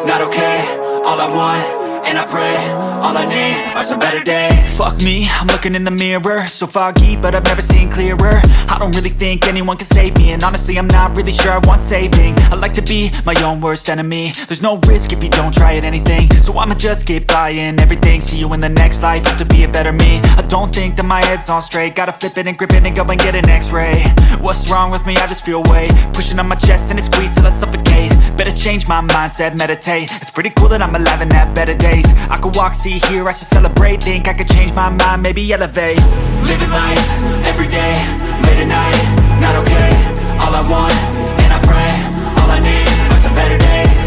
not okay. All I want, and I pray, all I need are some better days. Fuck me, I'm looking in the mirror, so foggy, but I've never seen clearer. I don't really think anyone can save me, and honestly I'm not really sure I want saving. I like to be my own worst enemy. There's no risk if you don't try at anything, so I'ma just keep buying everything. See you in the next life, have to be a better me. I don't think that my head's on straight, gotta flip it and grip it and go and get an x-ray. What's wrong with me? I just feel weight pushing on my chest and it squeezes till I suffocate. Better change my mindset, meditate. It's pretty cool that I'm alive and have better days. I could walk, see, hear, I should celebrate. Think I could change my mind, maybe elevate. Living life, every day, late at night, not okay. All I want, and I pray, all I need are some better days.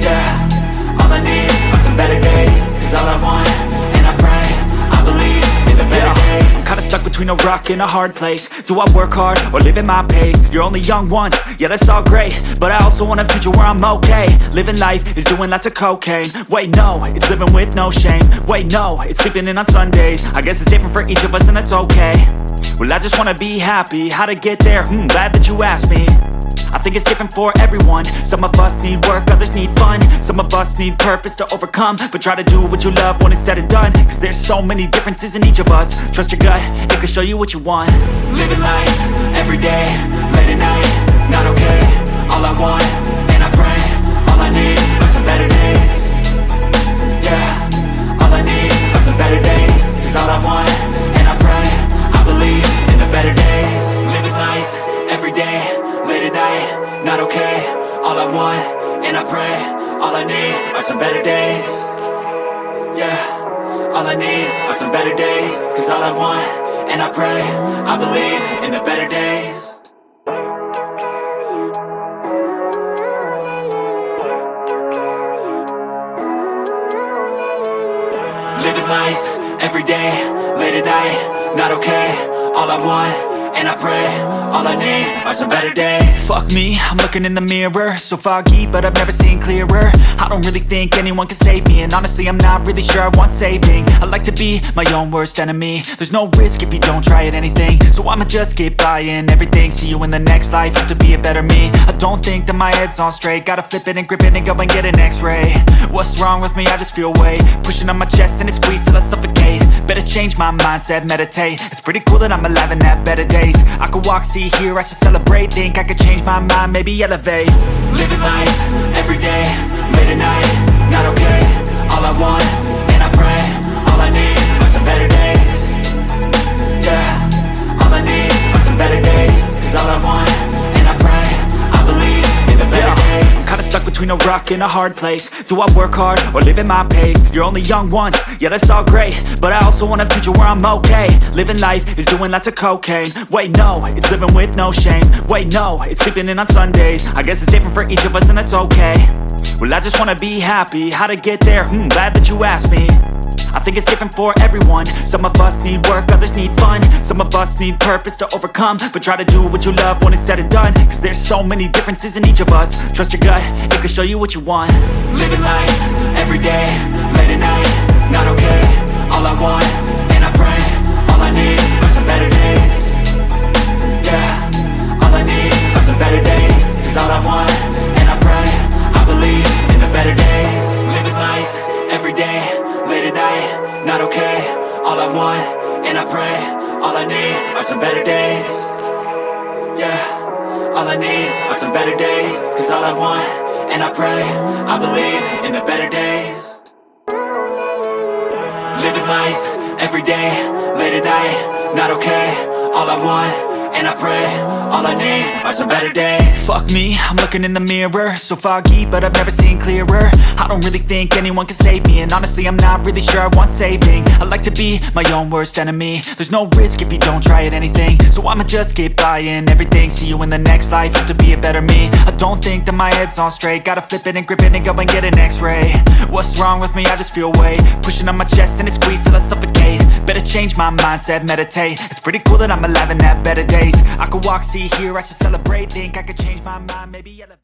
Yeah, all I need are some better days. Cause all I want, and I pray, I believe in the better days. I'm kinda stuck between a rock and a hard place. Do I work hard or live at my pace? You're only young once, yeah that's all great, but I also want a future where I'm okay. Living life is doing lots of cocaine. Wait no, it's living with no shame. Wait no, it's sleeping in on Sundays. I guess it's different for each of us and that's okay. Well I just wanna be happy, how to get there? Glad that you asked me. I think it's different for everyone. Some of us need work, others need fun. Some of us need purpose to overcome. But try to do what you love when it's said and done. Cause there's so many differences in each of us. Trust your gut, it can show you what you want. Living life, every day, late at night, not okay. All I want, and I pray, all I need are some better days. Yeah, all I need are some better days. Cause all I want, and I pray, I believe in the better days. Living life, every day, late at night, not okay. All I want, and I pray, all I need are some better days. Yeah, all I need are some better days. Cause all I want, and I pray, I believe in the better days. Living life, every day, late at night, not okay. All I want, and I pray, all I need are some better days. Fuck me, I'm looking in the mirror, so foggy, but I've never seen clearer. I don't really think anyone can save me, and honestly I'm not really sure I want saving. I like to be my own worst enemy. There's no risk if you don't try at anything, so I'ma just keep buying everything. See you in the next life, have to be a better me. I don't think that my head's on straight, gotta flip it and grip it and go and get an x-ray. What's wrong with me? I just feel weight pushing on my chest and it squeezes till I suffocate. Better change my mindset, meditate. It's pretty cool that I'm alive and have better days. I could walk, see, hear, I should celebrate. Think I could change my mind, maybe elevate. Living life, every day, late at night, not okay. All I want, and I pray, all I need are some better days. Yeah, all I need are some better days. Cause all I want, and I pray, I believe in the better days. I'm kinda stuck between a rock and a hard place. Do I work hard or live at my pace? You're only young once, yeah that's all great, but I also want a future where I'm okay. Living life is doing lots of cocaine. Wait no, it's living with no shame. Wait no, it's sleeping in on Sundays. I guess it's different for each of us and that's okay. Well I just wanna be happy, how to get there? Glad that you asked me. I think it's different for everyone. Some of us need work, others need fun. Some of us need purpose to overcome. But try to do what you love when it's said and done. Cause there's so many differences in each of us. Trust your gut, it can show you what you want. Living life, every day, late at night, not okay. All I want, and I pray, all I need are some better days. Yeah, all I need are some better days. Cause all I want, and I pray, I believe in the better days. Living life, every day, late at night, not okay. All I want, and I pray, all I need are some better days. Yeah, all I need are some better days. Cause all I want, and I pray, I believe in the better days. Living life, every day, late at night, not okay. All I want, and I pray, all I need are some better days. Fuck me, I'm looking in the mirror, so foggy, but I've never seen clearer. I don't really think anyone can save me, and honestly I'm not really sure I want saving. I like to be my own worst enemy. There's no risk if you don't try at anything, so I'ma just keep buying everything. See you in the next life, have to be a better me. I don't think that my head's on straight, gotta flip it and grip it and go and get an x-ray. What's wrong with me? I just feel weight pushing on my chest and it squeezes till I suffocate. Better change my mindset, meditate. It's pretty cool that I'm alive and have better days. I could walk, see, hear, I should celebrate. Think I could change my mind, maybe elevate.